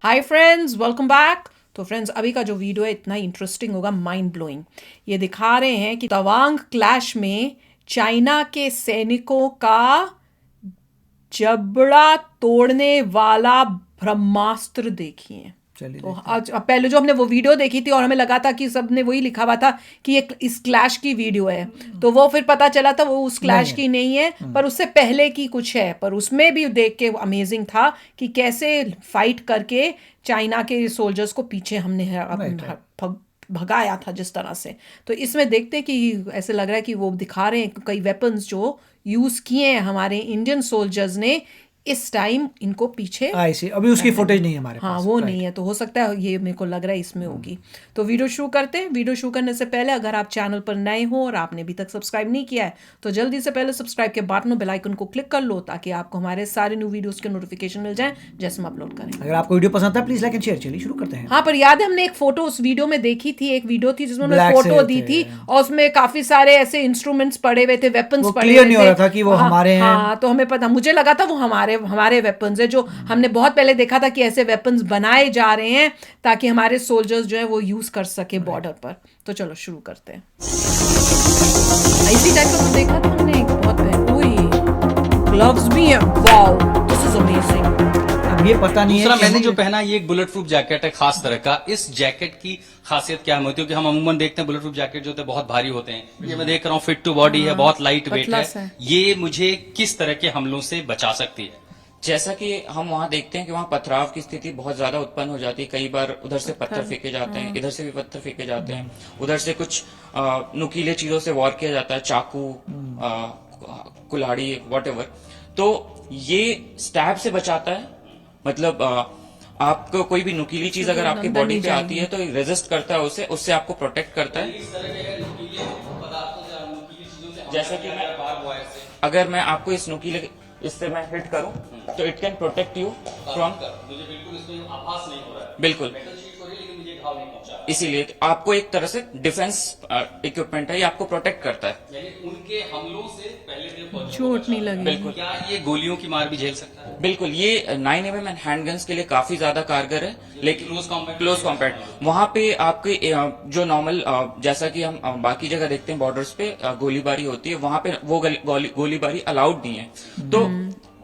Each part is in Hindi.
Hi friends, welcome back. तो फ्रेंड्स, अभी का जो वीडियो है इतना इंटरेस्टिंग होगा, माइंड ब्लोइंग। ये दिखा रहे हैं कि तवांग क्लैश में चाइना के सैनिकों का जबड़ा तोड़ने वाला ब्रह्मास्त्र देखिए। तो आज पहले जो हमने वो वीडियो देखी थी और हमें लगा था कि सबने वही लिखा हुआ था कि ये इस क्लैश की वीडियो है, तो वो फिर पता चला था वो उस क्लैश की नहीं है, पर उससे पहले की कुछ है। पर उसमें भी देख के अमेजिंग था कि कैसे फाइट करके चाइना के सोल्जर्स को पीछे हमने भगाया था जिस तरह से। तो इसमें देखते हैं कि ऐसे लग रहा है कि वो दिखा रहे हैं कई वेपन्स जो यूज किए हैं हमारे इंडियन सोल्जर्स ने इस टाइम इनको पीछे। अभी उसकी फुटेज नहीं है हमारे हाँ पास। वो नहीं है, तो हो सकता है ये मेरे को लग रहा है इसमें होगी। तो वीडियो शुरू करते हैं। वीडियो शुरू करने से पहले अगर आप चैनल पर नए हो और आपने अभी तक सब्सक्राइब नहीं किया है तो जल्दी से पहले सब्सक्राइब के बटन बेल आइकन को क्लिक कर लो ताकि आपको हमारे सारे न्यू वीडियोस के नोटिफिकेशन मिल जाए जैसे हम अपलोड करें। अगर आपको वीडियो पसंद है प्लीज लाइक एंड शेयर। चलिए शुरू करते हैं। हाँ, पर याद है हमने एक फोटो उस वीडियो में देखी थी, एक वीडियो थी जिसमें उन्होंने फोटो दी थी और उसमें काफी सारे ऐसे इंस्ट्रूमेंट्स पड़े हुए थे, वेपन्स पड़े हुए थे। नहीं हो रहा था कि वो हमारे हैं। हाँ, तो हमें पता, मुझे लगा था वो हमारे वेपन्स है, जो हमने बहुत पहले देखा था कि ऐसे वेपन्स बनाए जा रहे हैं ताकि हमारे सोल्जर्स जो है वो यूज कर सके बॉर्डर पर। तो चलो शुरू करते हैं। इसी टाइप का तो देखा था हमने बहुत पहले। ग्लव्स भी हैं, वाओ दिस इज अमेजिंग। ये पता नहीं दूसरा है मैंने जो पहना ये एक बुलेट प्रूफ जैकेट है खास तरह का। इस जैकेट की खासियत क्या होती है कि हम अमूमन देखते हैं बुलेट प्रूफ जैकेट जो होते हैं बहुत भारी होते हैं। ये मैं देख रहा हूँ फिट टू बॉडी है, बहुत लाइट वेट है। ये मुझे किस तरह के हमलों से बचा सकती है? जैसा कि हम वहाँ देखते हैं कि वहाँ पथराव की स्थिति बहुत ज्यादा उत्पन्न हो जाती है। कई बार उधर से पत्थर फेंके जाते हैं, इधर से भी पत्थर फेंके जाते हैं, उधर से कुछ नुकीले चीजों से वॉर किया जाता है, चाकू, कुल्हाड़ी, व्हाटएवर। तो ये स्टैब से बचाता है। मतलब आपको कोई भी नुकीली चीज अगर आपकी बॉडी पे आती है तो रेजिस्ट करता है उसे, उससे आपको प्रोटेक्ट करता है। जैसे कि अगर मैं आपको इस नुकीले इससे मैं हिट करूं तो it can protect you from. मुझे बिल्कुल इसमें आभास नहीं हो रहा है। बिल्कुल, इसीलिए आपको एक तरह से डिफेंस इक्विपमेंट है, ये आपको प्रोटेक्ट करता है। यानी उनके हमलों से पहले चोट नहीं लगी। बिल्कुल। क्या ये गोलियों की मार भी झेल सकता है? बिल्कुल, ये 9mm एंड हैंडगन्स के लिए काफी ज्यादा कारगर है। लेकिन क्लोज कॉम्बैट वहां पे आपके जो नॉर्मल जैसा कि हम बाकी जगह देखते हैं बॉर्डर्स पे गोलीबारी होती है, वहां पे वो गोलीबारी अलाउड नहीं है। तो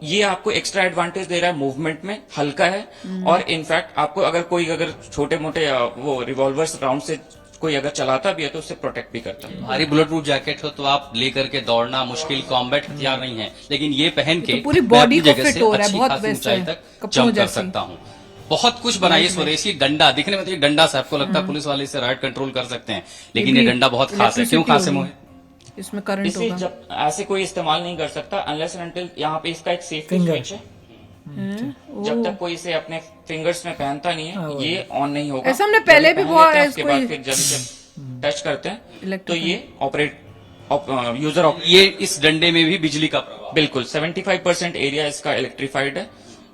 ये आपको एक्स्ट्रा एडवांटेज दे रहा है, मूवमेंट में हल्का है। और इनफैक्ट आपको अगर छोटे मोटे वो रिवॉल्वर्स राउंड से कोई अगर चलाता भी है तो उससे प्रोटेक्ट भी करता है। भारी बुलेट प्रूफ जैकेट हो तो आप लेकर के दौड़ना मुश्किल, कॉम्बैट हथियार नहीं है, लेकिन ये पहन के पूरी बॉडी को फिट हो रहा है, बहुत ऊंचाई तक जंप कर सकता हूँ। बहुत कुछ बनाइए स्वदेशी। डंडा दिखने में तो एक डंडा सा आपको लगता है पुलिस वाले इसे राइट कंट्रोल कर सकते हैं, लेकिन ये डंडा बहुत खास है। क्यों खास है मोहे? इसमें करंट इसलिए होगा। जब ऐसे कोई इस्तेमाल नहीं कर सकता अनलेस एंड अनटिल यहाँ पे इसका एक सेफ्टी स्विच है। जब तक कोई इसे अपने फिंगर्स में पहनता नहीं है ये ऑन नहीं होगा। ऐसा हमने पहले भी बहुत उसके बाद फिर जब इसे टच करते हैं तो ये यूजर ये इस डंडे में भी बिजली का प्रभाव। बिल्कुल 75% एरिया इसका इलेक्ट्रीफाइड है।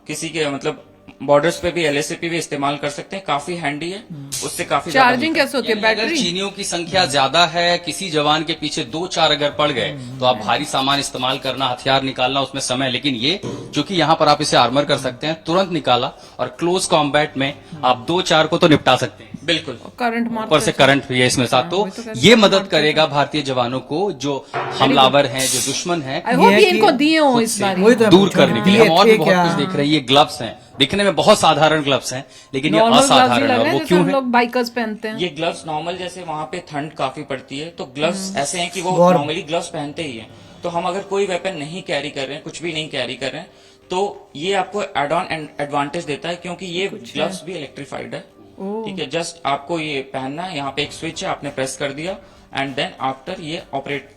किसी के मतलब बॉर्डर्स पे भी LACP भी इस्तेमाल कर सकते हैं, काफी हैंडी है। उससे काफी चार्जिंग कैसे होती है? अगर बैटरी। चीनियों की संख्या ज्यादा है, किसी जवान के पीछे 2-4 अगर पड़ गए तो आप भारी सामान इस्तेमाल करना, हथियार निकालना उसमें समय। लेकिन ये चूंकि यहाँ पर आप इसे आर्मर कर सकते हैं, तुरंत निकाला और क्लोज कॉम्बैट में आप 2-4 को तो निपटा सकते हैं। बिल्कुल, करंट ऊपर से करंट भी है इसमें साथ, तो ये मदद करेगा भारतीय जवानों को जो हमलावर हैं, जो दुश्मन हैं, आई होप ये इनको दिए हो इस बार दूर करने के लिए। हम और भी बहुत कुछ देख रहे हैं। ये ग्लव्स हैं, दिखने में बहुत साधारण ग्लव्स हैं, लेकिन ये असाधारण है। वो क्यों है? लोग बाइकर्स पहनते हैं ये ग्लव्स नॉर्मल, जैसे वहां पे ठंड काफी पड़ती है तो ग्लव्स ऐसे हैं कि वो नॉर्मली ग्लव्स पहनते ही हैं। तो हम अगर कोई वेपन नहीं कैरी कर रहे हैं, कुछ भी नहीं कैरी कर रहे हैं, तो ये आपको एड ऑन एडवांटेज देता है क्योंकि ये ग्लव्स भी इलेक्ट्रीफाइड है। ठीक है, जस्ट आपको ये पहनना है। यहाँ पे एक स्विच है, आपने प्रेस कर दिया एंड देन आफ्टर ये ऑपरेट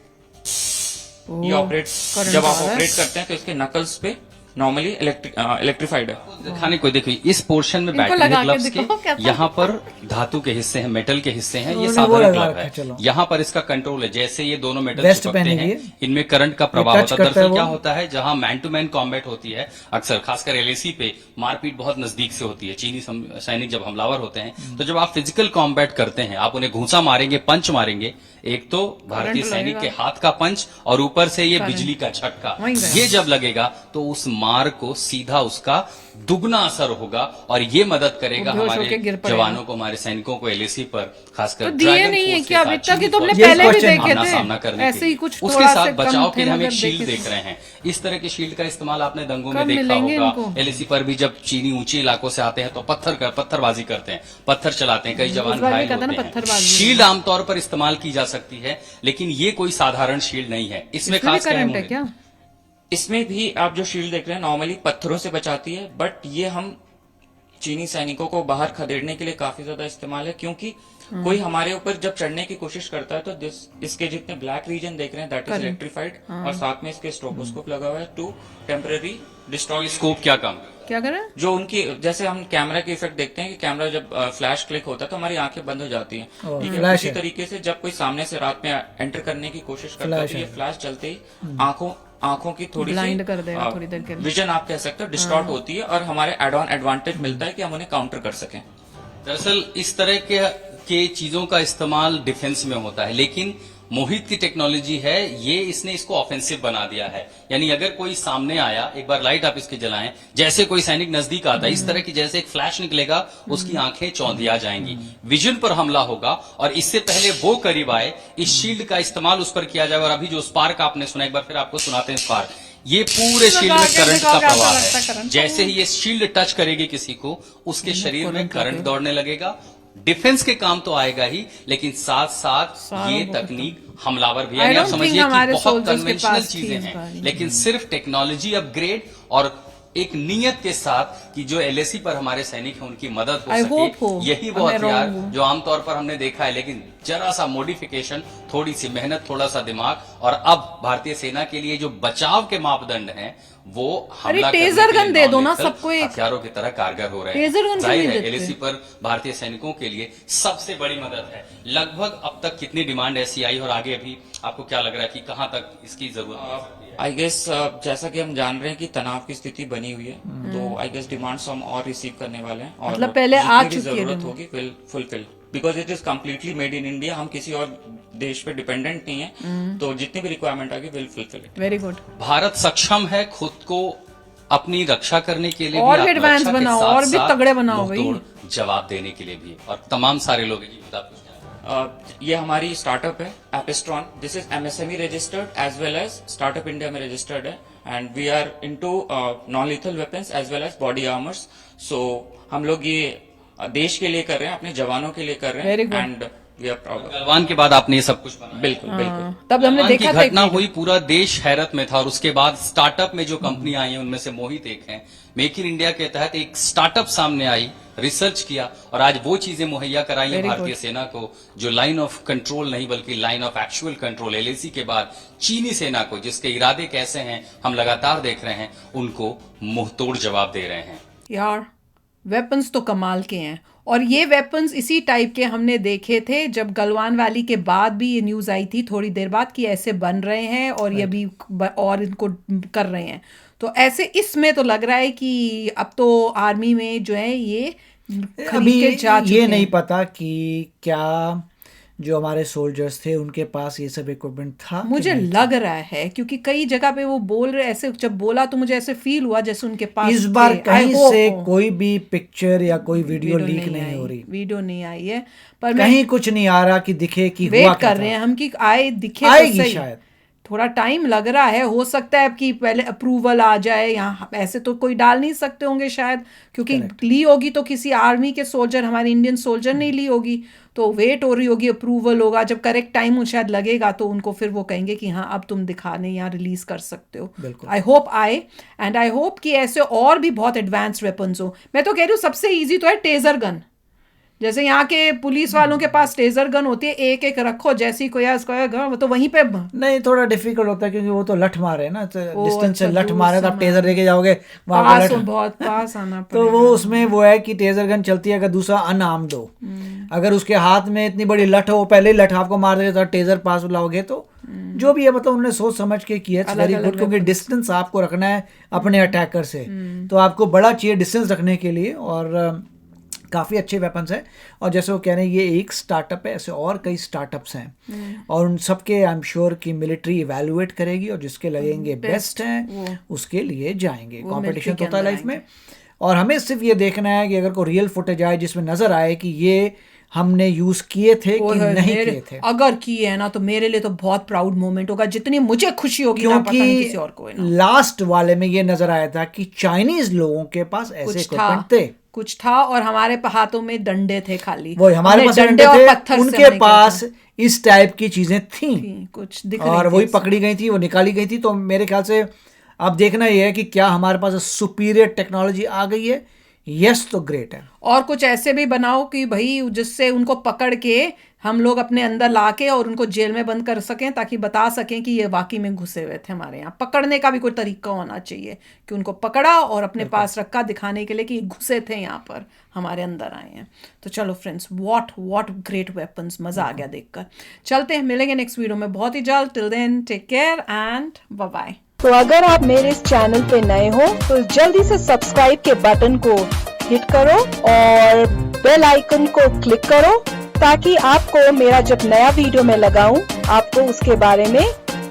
जब आप ऑपरेट करते हैं तो इसके नकल्स पे नॉर्मली इलेक्ट्रीफाइड है। दिखाने को देखिए इस पोर्शन में बैठे हैं ग्लव्स के, यहाँ पर धातु के हिस्से हैं, मेटल के हिस्से हैं, ये साधारण ग्लव है। यहाँ पर इसका कंट्रोल है, जैसे ये दोनों मेटल चिपकते हैं इनमें करंट का प्रभाव होता है। दरअसल क्या होता है, जहाँ मैन टू मैन कॉम्बैट होती है अक्सर, खासकर LAC पे मारपीट बहुत नजदीक से होती है। चीनी सैनिक जब हमलावर होते हैं तो जब आप फिजिकल कॉम्बैट करते हैं, आप उन्हें घूंसा मारेंगे, पंच मारेंगे, एक तो भारतीय सैनिक के हाथ का पंच और ऊपर से ये बिजली का झटका, ये जब लगेगा तो उस मार को सीधा उसका दुगना असर होगा और ये मदद करेगा हमारे जवानों को, हमारे सैनिकों को एलएसी पर खासकर तो दिए नहीं है क्या अभी तक? तो हमने पहले भी देखे थे सामना करने ऐसे ही कुछ, उसके साथ बचाव के लिए हम एक शील्ड देख रहे हैं। इस तरह के शील्ड का इस्तेमाल आपने दंगों में देखा होगा। एलएसी पर भी जब चीनी ऊंचे इलाकों से आते हैं तो पत्थरबाजी करते हैं, पत्थर चलाते हैं, कई जवान घायल होते हैं। शील्ड आमतौर पर इस्तेमाल की जा सकती है, लेकिन ये कोई साधारण शील्ड नहीं है। इसमें खास क्या? इसमें भी आप जो शील्ड देख रहे हैं नॉर्मली पत्थरों से बचाती है, बट ये हम चीनी सैनिकों को बाहर खदेड़ने के लिए काफी ज्यादा इस्तेमाल है, क्योंकि कोई हमारे ऊपर जब चढ़ने की कोशिश करता है तो इसके जितने ब्लैक रीजन देख रहे हैं दैट इज इलेक्ट्रीफाइड, और साथ में इसके स्ट्रोबोस्कोप लगा हुआ है टू टेम्पररी डिस्ट्रॉय। स्कोप क्या काम क्या कर रहा है? जो उनकी, जैसे हम कैमरा के इफेक्ट देखते हैं कि कैमरा जब फ्लैश क्लिक होता है तो हमारी आंखें बंद हो जाती हैं, ठीक है। उसी तरीके से जब कोई सामने से रात में एंटर करने की कोशिश करता है तो ये फ्लैश चलते ही आंखों की थोड़ी ब्लाइंड कर देगा, थोड़ी देर के लिए विजन आप कह सकते हो डिस्टॉर्ट होती है, और हमारे एड ऑन एडवांटेज मिलता है कि हम उन्हें काउंटर कर सकें। दरअसल इस तरह के चीजों का इस्तेमाल डिफेंस में होता है, लेकिन मोहित की टेक्नोलॉजी है ये, इसने इसको ऑफेंसिव बना दिया है। यानी अगर कोई सामने आया, एक बार लाइट आप इसकी जलाएं, जैसे कोई सैनिक नजदीक आता है इस तरह की जैसे एक फ्लैश निकलेगा उसकी आंखें चौंधिया जाएंगी, विजन पर हमला होगा, और इससे पहले वो करीब आए इस शील्ड का इस्तेमाल उस पर किया जाए। और अभी जो स्पार्क आपने सुना, एक बार फिर आपको सुनाते हैं स्पार्क, ये पूरे शील्ड में करंट का प्रवाह है। जैसे ही ये शील्ड टच करेगी किसी को, उसके शरीर में करंट दौड़ने लगेगा। डिफेंस के काम तो आएगा ही, लेकिन साथ साथ ये तकनीक हमलावर भी है। आप समझिए कि बहुत कन्वेंशनल चीजें हैं, लेकिन सिर्फ टेक्नोलॉजी अपग्रेड और एक नियत के साथ कि जो एलएसी पर हमारे सैनिक हैं उनकी मदद हो सके, यही वो हथियार जो आमतौर पर हमने देखा है, लेकिन जरा सा मॉडिफिकेशन, थोड़ी सी मेहनत, थोड़ा सा दिमाग, और अब भारतीय सेना के लिए जो बचाव के मापदंड हैं वो हमला टेजर गन दे दो ना सबको, एक हथियारों की तरह कारगर हो रहे हैं। जाहिर है एलएसी पर भारतीय सैनिकों के लिए सबसे बड़ी मदद है। लगभग अब तक कितनी डिमांड ऐसी आई और आगे अभी आपको क्या लग रहा है कि कहां तक इसकी जरूरत है? आई गेस जैसा कि हम जान रहे हैं कि तनाव की स्थिति बनी हुई है, तो आई गेस डिमांड्स हम और रिसीव करने वाले हैं, और मतलब पहले आ चुकी है, जरूरत होगी will fulfil, because it is completely made in India. हम किसी और देश पे डिपेंडेंट नहीं है, तो जितनी भी रिक्वायरमेंट आएगी will fulfil it. Very good. Bharat सक्षम है खुद को अपनी रक्षा करने के लिए और भी एडवांस बनाओ, और भी तगड़े बनाओ भाई, जवाब देने के लिए भी, और तमाम सारे लोग ये हमारी स्टार्टअप है Epistron, this is MSME registered as well as startup India में रजिस्टर्ड है, and we are into non lethal weapons as well as body armours. So हम लोग ये देश के लिए कर रहे हैं, अपने जवानों के लिए कर रहे हैं, and we are proud. Galwan के बाद आपने ये सब कुछ बनाया? बिल्कुल बिल्कुल। तब हमने देखा था घटना हुई, पूरा देश हैरत में था, और उसके बाद स्टार्टअप में जो कंपनी आई है उनमें से मोहित एक है। मेक इन इंडिया के तहत एक स्टार्टअप सामने आई, रिसर्च किया, और आज वो चीजें मुहैया कराई है भारतीय सेना को जो लाइन ऑफ कंट्रोल नहीं बल्कि line of actual control, LAC के बाद चीनी सेना को, जिसके इरादे कैसे हैं हम लगातार देख रहे हैं, उनको मुंहतोड़ जवाब दे रहे हैं। यार वेपन्स तो कमाल के हैं, और ये वेपन्स इसी टाइप के हमने देखे थे जब गलवान वैली के बाद भी ये न्यूज़ आई थी थोड़ी देर बाद कि ऐसे बन रहे हैं, और ये भी और इनको कर रहे हैं। तो ऐसे इसमें तो लग रहा है कि अब तो आर्मी में जो है ये अभी ये नहीं पता कि क्या जो हमारे सोल्जर्स थे उनके पास ये सब इक्विपमेंट था, मुझे लग रहा है, क्योंकि कई जगह पे वो बोल रहे, ऐसे जब बोला तो मुझे ऐसे फील हुआ जैसे उनके पास इस बार कहीं से कोई भी पिक्चर या कोई वीडियो लीक नहीं हो रही, वीडियो नहीं आई है, पर कहीं कुछ नहीं आ रहा कि दिखे कि वेट कर रहे हैं हम कि आए, दिखे आएगी तो शायद, थोड़ा टाइम लग रहा है, हो सकता है कि पहले अप्रूवल आ जाए। यहाँ ऐसे तो कोई डाल नहीं सकते होंगे शायद, क्योंकि ली होगी तो किसी आर्मी के सोल्जर, हमारे इंडियन सोल्जर नहीं ली होगी, तो वेट हो रही होगी, अप्रूवल होगा, जब करेक्ट टाइम शायद लगेगा तो उनको फिर वो कहेंगे कि हाँ अब तुम दिखाने यहाँ रिलीज कर सकते हो। आई होप आए, एंड आई होप कि ऐसे और भी बहुत एडवांस वेपन्स हो। मैं तो कह रही हूँ सबसे ईजी तो है टेजर गन, जैसे यहाँ के पुलिस वालों के पास टेजर गन होती है, एक एक रखो, जैसी कोई वो तो वहीं पे नहीं, थोड़ा डिफिकल्ट होता है क्योंकि वो तो लठ मारे ना, तो डिस्टेंस से लठ मारे तो आप टेजर लेके जाओगे वहां पे बहुत पास आना तो वो उसमें वो है कि टेजर गन चलती है अगर दूसरा अनआर्म्ड हो, अगर उसके हाथ में इतनी बड़ी लठ हो, पहले ही लठ आपको मार देगा तो टेजर पास लाओगे, तो जो भी है मतलब उन्होंने सोच समझ के किया, वेरी गुड, क्योंकि डिस्टेंस आपको रखना है अपने अटैकर से, तो आपको बड़ा चाहिए डिस्टेंस रखने के लिए, और काफ़ी अच्छे वेपन्स हैं। और जैसे वो कह रहे हैं ये एक स्टार्टअप है, ऐसे और कई स्टार्टअप्स हैं और उन सबके आई एम श्योर कि मिलिट्री इवैल्यूएट करेगी और जिसके लगेंगे बेस्ट हैं उसके लिए जाएंगे। कंपटीशन तो होता है लाइफ में और हमें सिर्फ ये देखना है कि अगर कोई रियल फुटेज आए जिसमें नजर आए कि ये हमने यूज किए थे कि नहीं किए थे। अगर किए है ना तो मेरे लिए तो बहुत प्राउड मोमेंट होगा, जितनी मुझे खुशी होगी क्योंकि किसी और को ना। लास्ट वाले में ये नजर आया था कि चाइनीज लोगों के पास ऐसे इक्विपमेंट थे, कुछ था और हमारे हाथों में डंडे थे खाली। वो हमारे पास डंडे और पत्थर, उनके पास इस टाइप की चीजें थी कुछ और वही पकड़ी गई थी, वो निकाली गई थी। तो मेरे ख्याल से अब देखना ये है कि क्या हमारे पास सुपीरियर टेक्नोलॉजी आ गई है। यस तो ग्रेट है। और कुछ ऐसे भी बनाओ कि भाई जिससे उनको पकड़ के हम लोग अपने अंदर लाके और उनको जेल में बंद कर सकें, ताकि बता सकें कि ये वाकई में घुसे हुए थे हमारे यहाँ। पकड़ने का भी कोई तरीका होना चाहिए कि उनको पकड़ा और अपने पास रखा दिखाने के लिए कि घुसे थे यहाँ पर, हमारे अंदर आए हैं। तो चलो फ्रेंड्स, व्हाट ग्रेट वेपन्स, मजा आ गया देखकर। चलते हैं, मिलेंगे नेक्स्ट वीडियो में बहुत ही जल्द। Till then take care and bye bye. तो अगर आप मेरे इस चैनल पे नए हो तो जल्दी से सब्सक्राइब के बटन को हिट करो और बेल आइकन को क्लिक करो ताकि आपको मेरा जब नया वीडियो मैं लगाऊं आपको उसके बारे में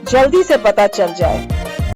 जल्दी से पता चल जाए।